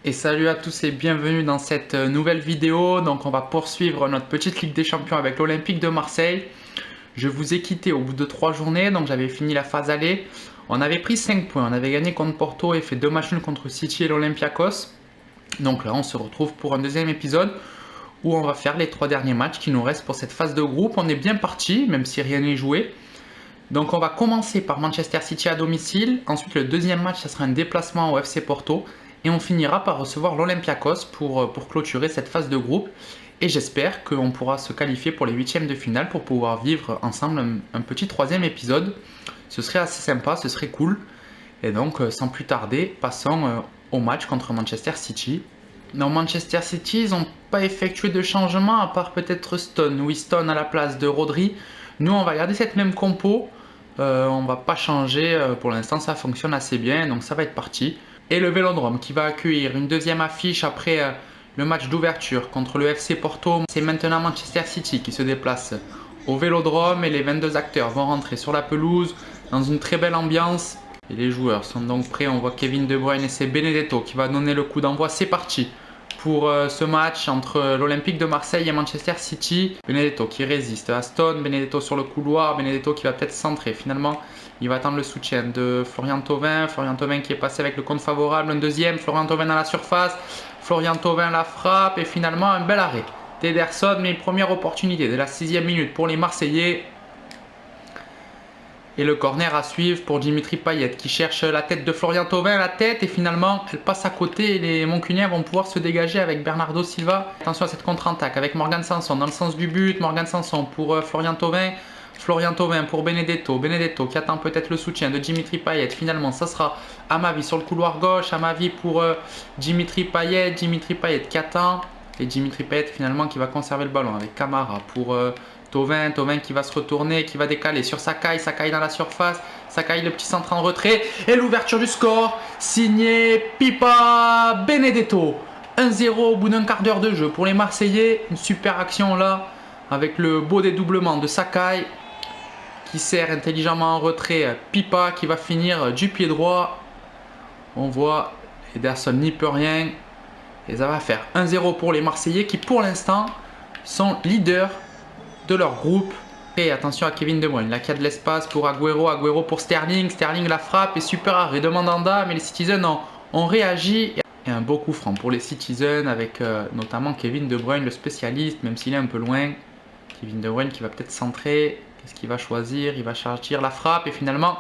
Et salut à tous et bienvenue dans cette nouvelle vidéo. Donc on va poursuivre notre petite Ligue des Champions avec l'Olympique de Marseille. Je vous ai quitté au bout de 3 journées, donc j'avais fini la phase aller. On avait pris 5 points, on avait gagné contre Porto et fait 2 matchs nuls contre City et l'Olympiakos. Donc là on se retrouve pour un deuxième épisode où on va faire les 3 derniers matchs qui nous restent pour cette phase de groupe. On est bien parti, même si rien n'est joué. Donc on va commencer par Manchester City à domicile. Ensuite le deuxième match, ça sera un déplacement au FC Porto. Et on finira par recevoir l'Olympiakos pour clôturer cette phase de groupe. Et j'espère qu'on pourra se qualifier pour les huitièmes de finale pour pouvoir vivre ensemble un petit troisième épisode. Ce serait assez sympa, ce serait cool. Et donc sans plus tarder, passons au match contre Manchester City. Dans Manchester City, ils n'ont pas effectué de changement à part peut-être Stone. Oui, Stone à la place de Rodri. Nous, on va garder cette même compo. On va pas changer. Pour l'instant, ça fonctionne assez bien. Donc ça va être parti. Et le Vélodrome qui va accueillir une deuxième affiche après le match d'ouverture contre le FC Porto. C'est maintenant Manchester City qui se déplace au Vélodrome et les 22 acteurs vont rentrer sur la pelouse dans une très belle ambiance. Et les joueurs sont donc prêts. On voit Kevin De Bruyne et c'est Benedetto qui va donner le coup d'envoi. C'est parti pour ce match entre l'Olympique de Marseille et Manchester City. Benedetto qui résiste à Stone, Benedetto sur le couloir, Benedetto qui va peut-être centrer. Finalement, il va attendre le soutien de Florian Thauvin. Florian Thauvin qui est passé avec le compte favorable. Un deuxième, Florian Thauvin dans la surface. Florian Thauvin la frappe et finalement un bel arrêt d'Ederson. Mais première opportunité de la 6e minute pour les Marseillais. Et le corner à suivre pour Dimitri Payet qui cherche la tête de Florian Thauvin, la tête, et finalement elle passe à côté et les Moncuniens vont pouvoir se dégager avec Bernardo Silva. Attention à cette contre-attaque avec Morgan Sanson dans le sens du but. Morgan Sanson pour Florian Thauvin. Florian Thauvin pour Benedetto. Benedetto qui attend peut-être le soutien de Dimitri Payet. Finalement, ça sera Amavi sur le couloir gauche. Amavi pour Dimitri Payet. Dimitri Payet qui attend. Et Dimitri Payet finalement qui va conserver le ballon avec Camara pour Thauvin. Thauvin qui va se retourner, qui va décaler sur Sakai. Sakai dans la surface. Sakai le petit centre en retrait. Et l'ouverture du score signé Pipa Benedetto. 1-0 au bout d'un quart d'heure de jeu pour les Marseillais. Une super action là avec le beau dédoublement de Sakai qui sert intelligemment en retrait Pipa qui va finir du pied droit. On voit Ederson n'y peut rien. Et ça va faire 1-0 pour les Marseillais qui pour l'instant sont leaders de leur groupe. Et attention à Kevin De Bruyne, là qui a de l'espace pour Agüero, Agüero pour Sterling, Sterling la frappe et super arrêt de Mandanda, mais les Citizens ont réagi. Et un beau coup franc pour les Citizens avec notamment Kevin De Bruyne, le spécialiste, même s'il est un peu loin. Kevin De Bruyne qui va peut-être centrer. Qu'est-ce qu'il va choisir? Il va charger la frappe et finalement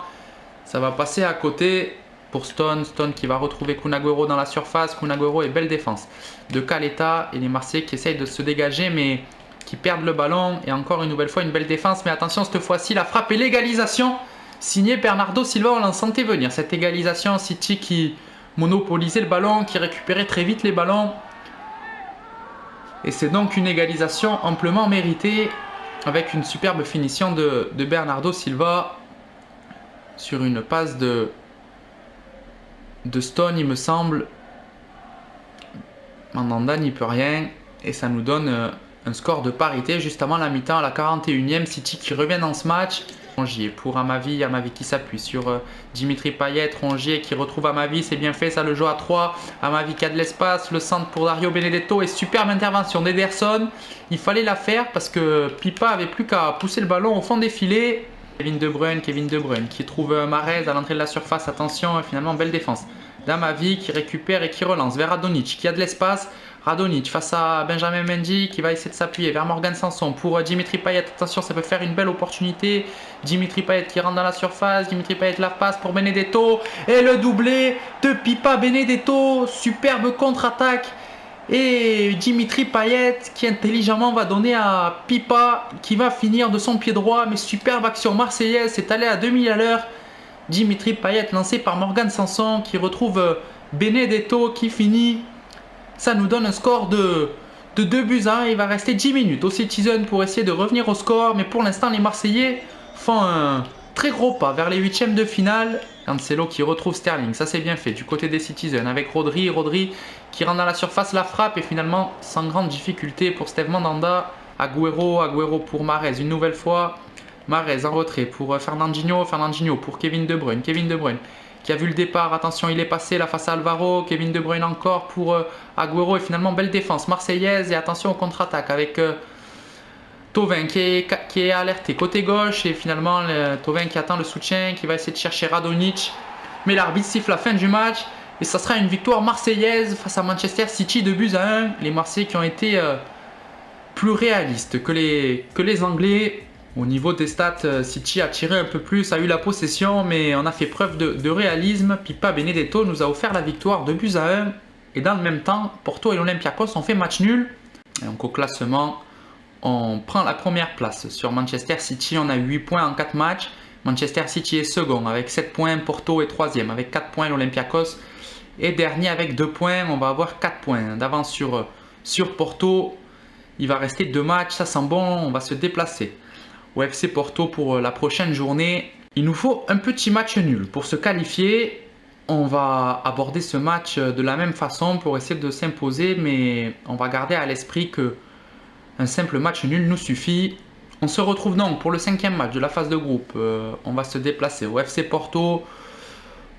ça va passer à côté pour Stone. Stone qui va retrouver Kun Agüero dans la surface. Kun Agüero et belle défense de Caleta et les Marseillais qui essayent de se dégager mais qui perdent le ballon. Et encore une nouvelle fois une belle défense. Mais attention, cette fois-ci la frappe et l'égalisation signé Bernardo Silva. On l'en sentait venir cette égalisation. City qui monopolisait le ballon, qui récupérait très vite les ballons. Et c'est donc une égalisation amplement méritée avec une superbe finition de Bernardo Silva sur une passe de Stone, il me semble. Mandanda n'y peut rien et ça nous donne un score de parité juste avant la mi-temps à la 41e. City qui revient dans ce match. Rongier pour Amavi, Amavi qui s'appuie sur Dimitri Payet, Rongier qui retrouve Amavi, c'est bien fait, ça le joue à 3, Amavi qui a de l'espace, le centre pour Dario Benedetto et superbe intervention d'Ederson. Il fallait la faire parce que Pipa avait plus qu'à pousser le ballon au fond des filets. Kevin De Bruyne qui trouve Mahrez à l'entrée de la surface, attention, finalement belle défense d'Amavi qui récupère et qui relance vers Radonjic qui a de l'espace. Radonjic face à Benjamin Mendy qui va essayer de s'appuyer vers Morgan Sanson pour Dimitri Payet. Attention, ça peut faire une belle opportunité. Dimitri Payet qui rentre dans la surface. Dimitri Payet la passe pour Benedetto. Et le doublé de Pipa Benedetto. Superbe contre-attaque. Et Dimitri Payet qui intelligemment va donner à Pipa qui va finir de son pied droit. Mais superbe action marseillaise. C'est allé à 2000 à l'heure. Dimitri Payet lancé par Morgan Sanson qui retrouve Benedetto qui finit. Ça nous donne un score de 2-1. Il va rester 10 minutes aux Citizens pour essayer de revenir au score. Mais pour l'instant, les Marseillais font un très gros pas vers les huitièmes de finale. Cancelo qui retrouve Sterling. Ça, c'est bien fait du côté des Citizens avec Rodri. Rodri qui rentre dans la surface, la frappe. Et finalement, sans grande difficulté pour Steve Mandanda. Agüero pour Mahrez une nouvelle fois. Mahrez en retrait pour Fernandinho. Fernandinho pour Kevin De Bruyne. Kevin De Bruyne qui a vu le départ. Attention, il est passé là face à Alvaro. Kevin De Bruyne encore pour Agüero. Et finalement, belle défense marseillaise. Et attention au contre-attaque avec Thauvin qui est alerté côté gauche. Et finalement, Thauvin qui attend le soutien, qui va essayer de chercher Radonjic. Mais l'arbitre siffle la fin du match. Et ça sera une victoire marseillaise face à Manchester City, 2-1. Les Marseillais qui ont été plus réalistes que les Anglais. Au niveau des stats, City a tiré un peu plus, a eu la possession, mais on a fait preuve de réalisme. Pipa Benedetto nous a offert la victoire 2-1. Et dans le même temps, Porto et l'Olympiakos ont fait match nul. Et donc au classement, on prend la première place. Sur Manchester City, on a 8 points en 4 matchs. Manchester City est second avec 7 points. Porto est troisième avec 4 points. L'Olympiakos est dernier avec 2 points. On va avoir 4 points d'avance sur Porto. Il va rester 2 matchs, ça sent bon, on va se déplacer au FC Porto pour la prochaine journée. Il nous faut un petit match nul pour se qualifier. On va aborder ce match de la même façon pour essayer de s'imposer, mais on va garder à l'esprit que un simple match nul nous suffit. On se retrouve donc pour le 5e match de la phase de groupe. On va se déplacer au FC Porto.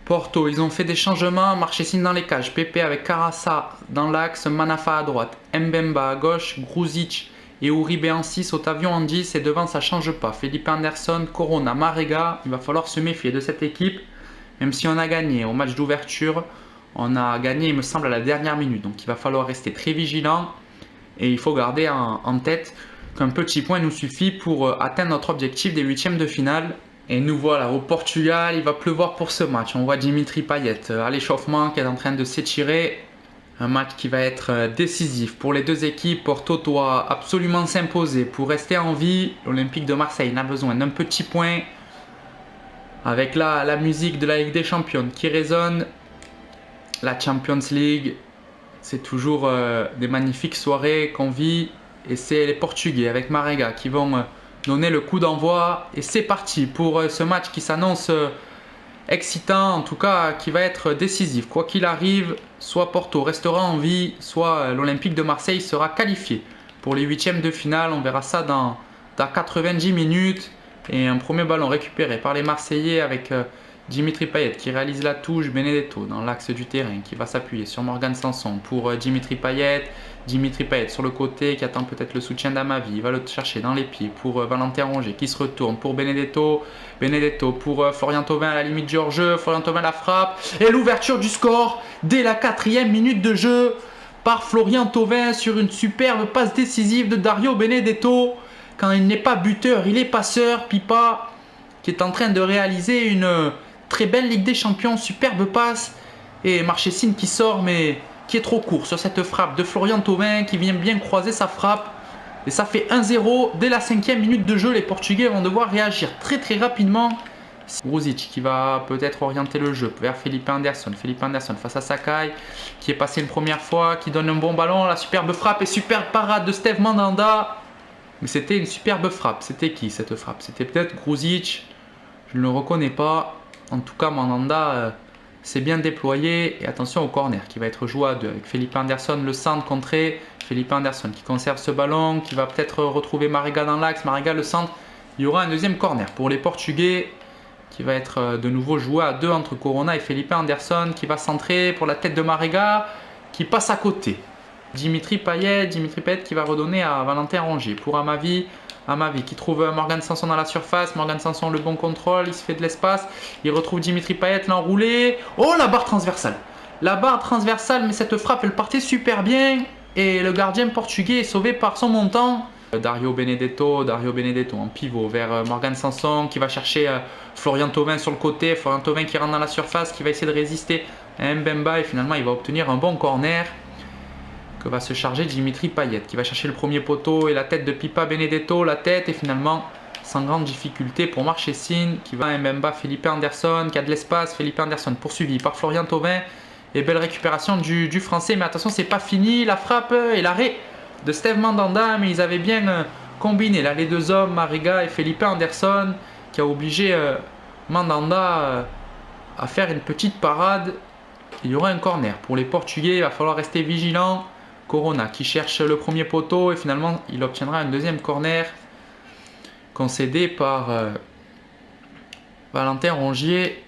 Porto, ils ont fait des changements, Marchesín dans les cages, Pepe avec Carassa dans l'axe, Manafa à droite, Mbemba à gauche, Gruzic et Uribe en 6, Otavio en 10 et devant ça change pas. Felipe Anderson, Corona, Marega, il va falloir se méfier de cette équipe, même si on a gagné au match d'ouverture, on a gagné il me semble à la dernière minute, donc il va falloir rester très vigilant et il faut garder en tête qu'un petit point nous suffit pour atteindre notre objectif des huitièmes de finale. Et nous voilà au Portugal, il va pleuvoir pour ce match. On voit Dimitri Payet à l'échauffement qui est en train de s'étirer. Un match qui va être décisif pour les deux équipes. Porto doit absolument s'imposer pour rester en vie. L'Olympique de Marseille n'a besoin d'un petit point. Avec la musique de la Ligue des Champions qui résonne. La Champions League, c'est toujours des magnifiques soirées qu'on vit. Et c'est les Portugais avec Marega qui vont donner le coup d'envoi et c'est parti pour ce match qui s'annonce excitant, en tout cas qui va être décisif. Quoi qu'il arrive, soit Porto restera en vie, soit l'Olympique de Marseille sera qualifié pour les huitièmes de finale. On verra ça dans 90 minutes et un premier ballon récupéré par les Marseillais avec Dimitri Payet qui réalise la touche, Benedetto dans l'axe du terrain qui va s'appuyer sur Morgan Sanson pour Dimitri Payet. Dimitri Payet sur le côté qui attend peut-être le soutien d'Amavi. Il va le chercher dans les pieds pour Valentin Rongier qui se retourne pour Benedetto. Benedetto pour Florian Thauvin à la limite du hors-jeu. Florian Thauvin la frappe. Et l'ouverture du score dès la 4e minute de jeu par Florian Thauvin sur une superbe passe décisive de Dario Benedetto. Quand il n'est pas buteur, il est passeur. Pipa qui est en train de réaliser une très belle Ligue des Champions. Superbe passe. Et Marchesín qui sort mais qui est trop court sur cette frappe de Florian Thauvin qui vient bien croiser sa frappe. Et ça fait 1-0 dès la 5e minute de jeu. Les Portugais vont devoir réagir très rapidement. Gruzic qui va peut-être orienter le jeu vers Felipe Anderson. Felipe Anderson face à Sakai qui est passé une première fois, qui donne un bon ballon. La superbe frappe et superbe parade de Steve Mandanda. Mais c'était une superbe frappe. C'était qui cette frappe? C'était peut-être Gruzic. Je ne le reconnais pas. En tout cas, Mandanda s'est bien déployé. Et attention au corner qui va être joué à deux avec Felipe Anderson, le centre contré. Felipe Anderson qui conserve ce ballon, qui va peut-être retrouver Marega dans l'axe. Marega le centre. Il y aura un deuxième corner pour les Portugais qui va être de nouveau joué à deux entre Corona et Felipe Anderson qui va centrer pour la tête de Marega qui passe à côté. Dimitri Payet qui va redonner à Valentin Rongier pour Amavi. Amavi qui trouve Morgan Sanson dans la surface. Morgan Sanson le bon contrôle, il se fait de l'espace. Il retrouve Dimitri Payet l'enroulé. Oh la barre transversale. La barre transversale, mais cette frappe elle partait super bien. Et le gardien portugais est sauvé par son montant. Dario Benedetto en pivot vers Morgan Sanson qui va chercher Florian Thauvin sur le côté. Florian Thauvin qui rentre dans la surface, qui va essayer de résister à Mbemba et finalement il va obtenir un bon corner que va se charger Dimitri Payet qui va chercher le premier poteau et la tête de Pipa Benedetto, la tête et finalement sans grande difficulté pour Marchesín qui va à Mbemba, Felipe Anderson qui a de l'espace, Felipe Anderson poursuivi par Florian Thauvin et belle récupération du français, mais attention c'est pas fini, la frappe et l'arrêt de Steve Mandanda, mais ils avaient bien combiné là les deux hommes, Marega et Felipe Anderson qui a obligé Mandanda à faire une petite parade. Il y aura un corner pour les Portugais, il va falloir rester vigilant. Corona qui cherche le premier poteau et finalement il obtiendra un deuxième corner concédé par Valentin Rongier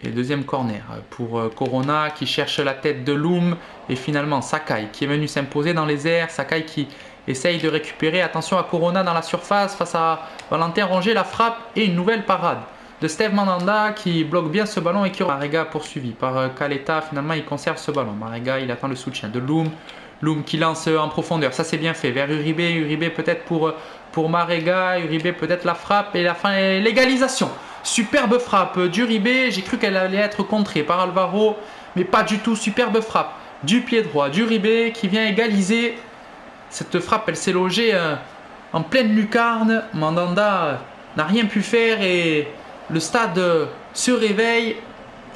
Et deuxième corner pour Corona qui cherche la tête de Loum. Et finalement Sakai qui est venu s'imposer dans les airs. Sakai qui essaye de récupérer. Attention à Corona dans la surface face à Valentin Rongier. La frappe et une nouvelle parade de Steve Mandanda qui bloque bien ce ballon et qui Marega poursuivi par Caleta. Finalement il conserve ce ballon. Marega il attend le soutien de Loum. Loum qui lance en profondeur. Ça c'est bien fait. Vers Uribe. Uribe peut-être pour Marega. Uribe peut-être la frappe et la fin et l'égalisation. Superbe frappe d'Uribe, j'ai cru qu'elle allait être contrée par Alvaro, mais pas du tout. Superbe frappe du pied droit d'Uribe qui vient égaliser. Cette frappe, elle s'est logée en pleine lucarne. Mandanda n'a rien pu faire et le stade se réveille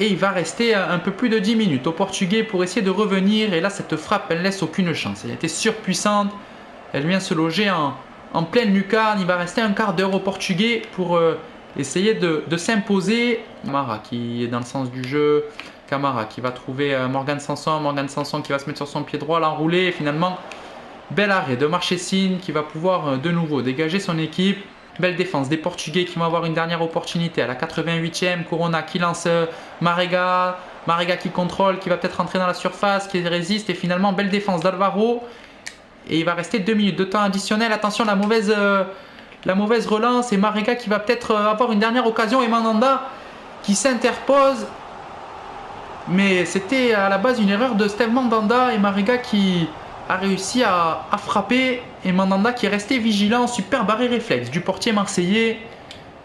et il va rester un peu plus de 10 minutes au Portugais pour essayer de revenir. Et là, cette frappe, elle laisse aucune chance. Elle était surpuissante. Elle vient se loger en pleine lucarne. Il va rester un quart d'heure au Portugais pour essayer de s'imposer. Camara qui est dans le sens du jeu. Camara qui va trouver Morgan Sanson. Morgan Sanson qui va se mettre sur son pied droit, l'enrouler. Et finalement, bel arrêt de Marchesine qui va pouvoir de nouveau dégager son équipe. Belle défense des Portugais qui vont avoir une dernière opportunité à la 88e. Corona qui lance Marega. Marega qui contrôle, qui va peut-être rentrer dans la surface, qui résiste. Et finalement, belle défense d'Alvaro. Et il va rester 2 minutes de temps additionnel. Attention, la mauvaise relance et Marega qui va peut-être avoir une dernière occasion et Mandanda qui s'interpose. Mais c'était à la base une erreur de Steve Mandanda et Marega qui a réussi à frapper et Mandanda qui est resté vigilant. Super barré réflexe du portier marseillais.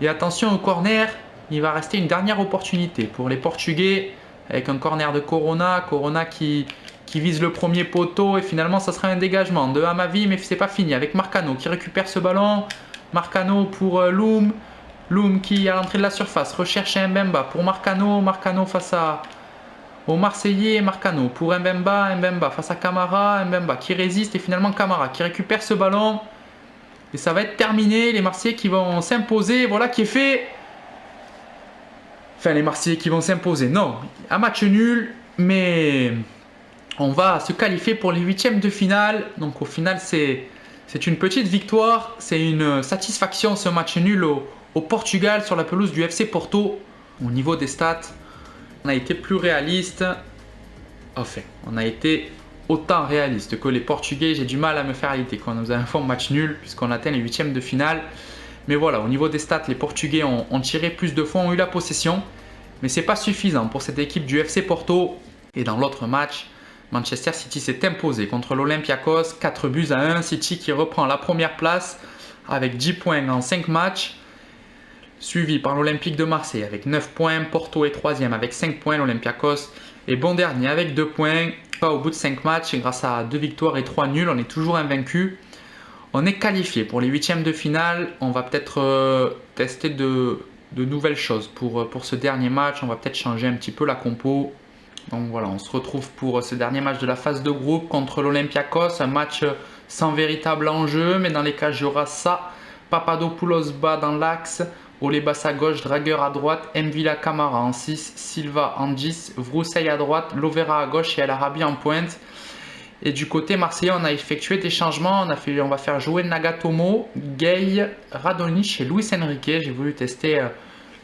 Et attention au corner, il va rester une dernière opportunité pour les Portugais avec un corner de Corona. Corona qui vise le premier poteau et finalement ça sera un dégagement de Amavi, mais c'est pas fini avec Marcano qui récupère ce ballon. Marcano pour Loum. Loum qui à l'entrée de la surface recherche Mbemba pour Marcano. Marcano face au Marseillais. Marcano pour Mbemba. Mbemba face à Camara. Mbemba qui résiste et finalement Camara qui récupère ce ballon. Et ça va être terminé. Les Marseillais qui vont s'imposer. Voilà qui est fait. Enfin les Marseillais qui vont s'imposer. Non, un match nul. Mais on va se qualifier pour les huitièmes de finale. Donc au final c'est une petite victoire, c'est une satisfaction ce match nul au Portugal sur la pelouse du FC Porto. Au niveau des stats, on a été plus réaliste. Enfin, on a été autant réaliste que les Portugais. J'ai du mal à me faire à l'idée qu'on nous a fait un match nul puisqu'on atteint les huitièmes de finale. Mais voilà, au niveau des stats, les Portugais ont tiré plus de fois, ont eu la possession. Mais ce n'est pas suffisant pour cette équipe du FC Porto. Et dans l'autre match, Manchester City s'est imposé contre l'Olympiakos, 4 buts à 1. City qui reprend la première place avec 10 points en 5 matchs. Suivi par l'Olympique de Marseille avec 9 points. Porto est 3e avec 5 points. L'Olympiakos est bon dernier avec 2 points. Pas au bout de 5 matchs, grâce à 2 victoires et 3 nuls, on est toujours invaincu. On est qualifié pour les huitièmes de finale. On va peut-être tester de nouvelles choses pour ce dernier match. On va peut-être changer un petit peu la compo. Donc voilà, on se retrouve pour ce dernier match de la phase de groupe contre l'Olympiakos. Un match sans véritable enjeu, mais dans les cages, il y aura ça. Papadopoulos bas dans l'axe, Olebas à gauche, Dragueur à droite, Mvila Camara en 6, Silva en 10, Vrousseil à droite, Lovera à gauche et El Arabi en pointe. Et du côté marseillais, on a effectué des changements. On va faire jouer Nagatomo, Gay, Radonjic et Luis Enrique. J'ai voulu tester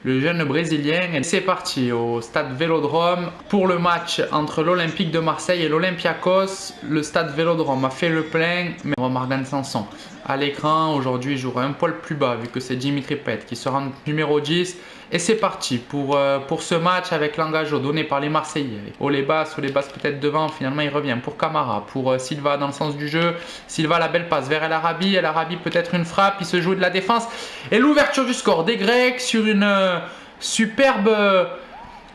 le jeune brésilien. Et c'est parti au stade Vélodrome pour le match entre l'Olympique de Marseille et l'Olympiakos. Le stade Vélodrome a fait le plein, mais on va Morgan Sanson à l'écran. Aujourd'hui, il jouera un poil plus bas vu que c'est Dimitri Payet qui sera numéro 10. Et c'est parti pour ce match avec l'engagement donné par les Marseillais. Olebas peut-être devant, finalement il revient pour Camara, pour Silva dans le sens du jeu. Silva la belle passe vers El Arabi. El Arabi peut-être une frappe, il se joue de la défense. Et l'ouverture du score des Grecs sur une superbe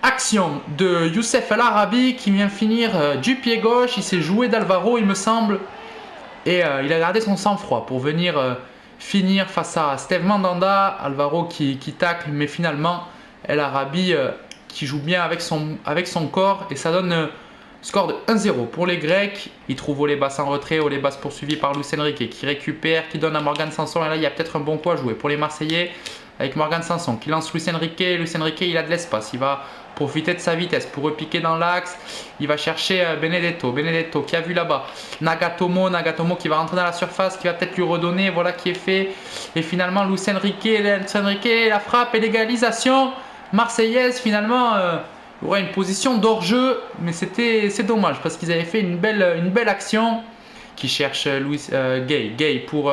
action de Youssef El Arabi qui vient finir du pied gauche. Il s'est joué d'Alvaro il me semble. Et il a gardé son sang-froid pour venir finir face à Steve Mandanda. Alvaro qui tacle, mais finalement El Arabi qui joue bien avec son corps. Et ça donne score de 1-0 pour les Grecs. Il trouve Olebas en retrait. Olebas poursuivi par Luis Enrique qui récupère, qui donne à Morgan Sanson. Et là, il y a peut-être un bon coup à jouer pour les Marseillais avec Morgan Sanson qui lance Luis Enrique. Luis Enrique, il a de l'espace. Il va profiter de sa vitesse pour repiquer dans l'axe. Il va chercher Benedetto qui a vu là-bas Nagatomo qui va rentrer dans la surface, qui va peut-être lui redonner. Voilà qui est fait. Et finalement Luis Enrique, la frappe et l'égalisation marseillaise, finalement, il y aurait une position d'hors-jeu, mais c'est dommage parce qu'ils avaient fait une belle action qui cherche Gay pour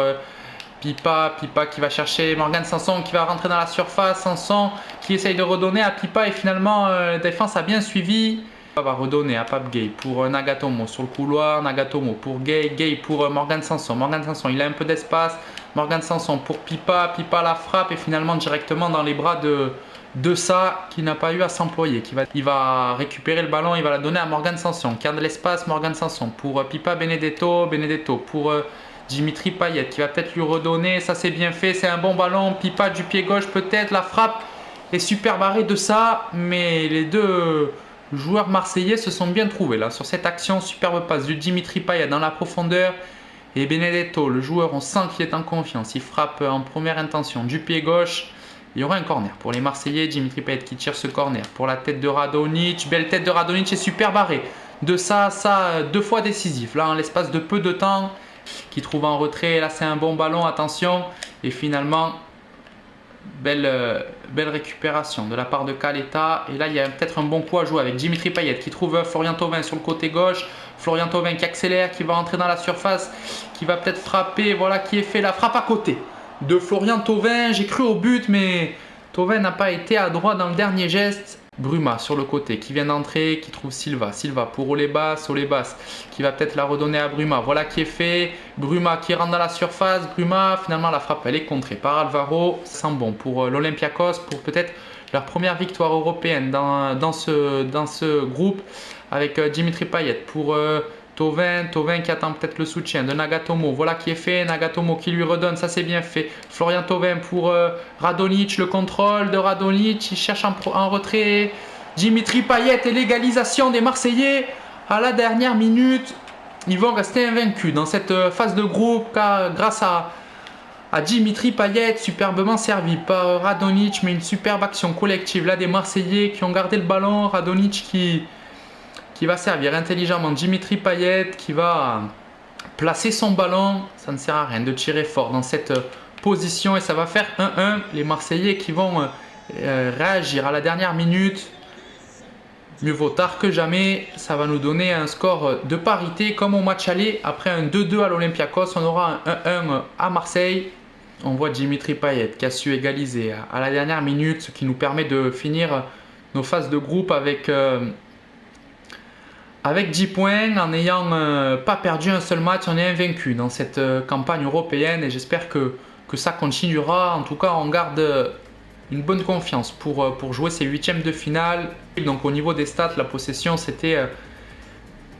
Pipa qui va chercher Morgan Sanson qui va rentrer dans la surface, Sanson qui essaye de redonner à Pipa et finalement la défense a bien suivi. Pipa va redonner à Pape Gay pour Nagatomo sur le couloir, Nagatomo pour Gay pour Morgan Sanson. Morgan Sanson, il a un peu d'espace, Morgan Sanson pour Pipa la frappe et finalement directement dans les bras de ça qui n'a pas eu à s'employer. Il va récupérer le ballon, il va la donner à Morgan Sanson qui a de l'espace, Morgan Sanson pour Pipa Benedetto pour Dimitri Payet qui va peut-être lui redonner, ça c'est bien fait, c'est un bon ballon, Pipa du pied gauche peut-être, la frappe est super barrée de ça, mais les deux joueurs marseillais se sont bien trouvés là sur cette action, superbe passe du Dimitri Payet dans la profondeur et Benedetto, le joueur on sent qu'il est en confiance, il frappe en première intention du pied gauche, il y aura un corner pour les Marseillais, Dimitri Payet qui tire ce corner pour la tête de Radonjic, belle tête de Radonjic et super barré de ça, deux fois décisif là en l'espace de peu de temps, qui trouve en retrait, là c'est un bon ballon, attention, et finalement belle récupération de la part de Caleta, et là il y a peut-être un bon coup à jouer avec Dimitri Payet qui trouve Florian Thauvin sur le côté gauche, Florian Thauvin qui accélère, qui va entrer dans la surface, qui va peut-être frapper, voilà qui est fait, la frappe à côté de Florian Thauvin, j'ai cru au but mais Thauvin n'a pas été adroit dans le dernier geste. Bruma sur le côté qui vient d'entrer, qui trouve Silva pour Olebas qui va peut-être la redonner à Bruma, voilà qui est fait, Bruma qui rentre dans la surface, Bruma finalement la frappe elle est contrée par Alvaro, c'est bon pour l'Olympiakos pour peut-être leur première victoire européenne dans ce groupe avec Dimitri Payet pour Thauvin qui attend peut-être le soutien de Nagatomo, voilà qui est fait, Nagatomo qui lui redonne, ça c'est bien fait, Florian Thauvin pour Radonjic, le contrôle de Radonjic, il cherche en retrait, Dimitri Payet et l'égalisation des Marseillais à la dernière minute, ils vont rester invaincus dans cette phase de groupe grâce à Dimitri Payet, superbement servi par Radonjic, mais une superbe action collective là des Marseillais qui ont gardé le ballon, Radonjic qui va servir intelligemment Dimitri Payet, qui va placer son ballon. Ça ne sert à rien de tirer fort dans cette position et ça va faire 1-1. Les Marseillais qui vont réagir à la dernière minute. Mieux vaut tard que jamais. Ça va nous donner un score de parité comme au match aller. Après un 2-2 à l'Olympiakos, on aura un 1-1 à Marseille. On voit Dimitri Payet qui a su égaliser à la dernière minute, ce qui nous permet de finir nos phases de groupe avec 10 points, en n'ayant pas perdu un seul match, on est invaincu dans cette campagne européenne et j'espère que ça continuera. En tout cas, on garde une bonne confiance pour jouer ces huitièmes de finale. Donc au niveau des stats, la possession c'était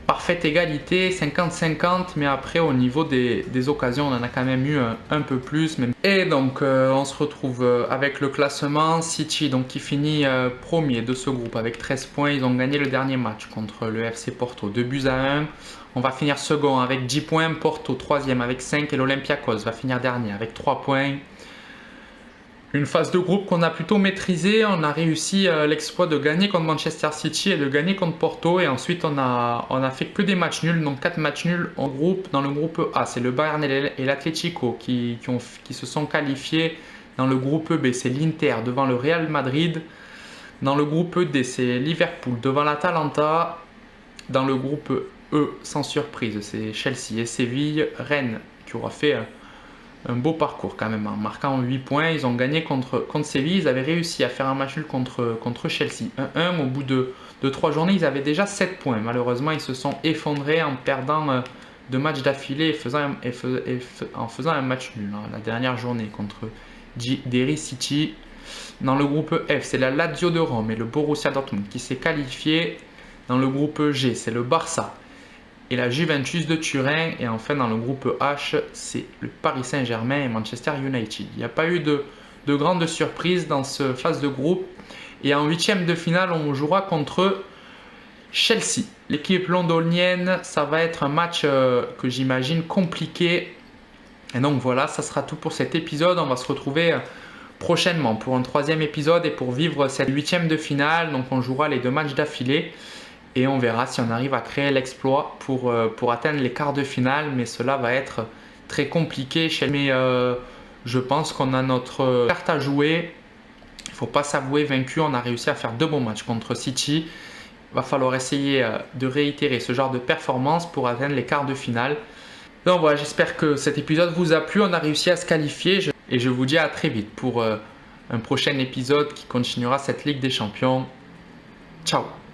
parfaite égalité, 50-50, mais après au niveau des occasions, on en a quand même eu un peu plus. Et donc on se retrouve avec le classement City donc, qui finit premier de ce groupe avec 13 points. Ils ont gagné le dernier match contre le FC Porto, 2-1. On va finir second avec 10 points, Porto troisième avec 5 et l'Olympiakos va finir dernier avec 3 points. Une phase de groupe qu'on a plutôt maîtrisée, on a réussi l'exploit de gagner contre Manchester City et de gagner contre Porto et ensuite on a fait que des matchs nuls, donc 4 matchs nuls en groupe. Dans le groupe A, c'est le Bayern et l'Atlético qui se sont qualifiés. Dans le groupe B, c'est l'Inter devant le Real Madrid. Dans le groupe D, c'est Liverpool devant l'Atalanta. Dans le groupe E, sans surprise, c'est Chelsea et Séville. Rennes qui aura fait un beau parcours quand même, en marquant 8 points. Ils ont gagné contre Séville, ils avaient réussi à faire un match nul contre Chelsea 1-1. Au bout de 3 journées, ils avaient déjà 7 points. Malheureusement, ils se sont effondrés en perdant 2 matchs d'affilée en faisant un match nul la dernière journée contre Derry City. Dans le groupe F, c'est la Lazio de Rome et le Borussia Dortmund qui s'est qualifié. Dans le groupe G, c'est le Barça et la Juventus de Turin. Et enfin dans le groupe H, c'est le Paris Saint-Germain et Manchester United. Il n'y a pas eu de grandes surprises dans ce phase de groupe. Et en huitième de finale, on jouera contre Chelsea. L'équipe londonienne, ça va être un match que j'imagine compliqué. Et donc voilà, ça sera tout pour cet épisode. On va se retrouver prochainement pour un 3e épisode et pour vivre cette huitième de finale. Donc on jouera les 2 matchs d'affilée. Et on verra si on arrive à créer l'exploit pour atteindre les quarts de finale. Mais cela va être très compliqué. Mais je pense qu'on a notre carte à jouer. Il ne faut pas s'avouer vaincu. On a réussi à faire 2 bons matchs contre City. Il va falloir essayer de réitérer ce genre de performance pour atteindre les quarts de finale. Donc voilà, j'espère que cet épisode vous a plu. On a réussi à se qualifier et je vous dis à très vite pour un prochain épisode qui continuera cette Ligue des Champions. Ciao!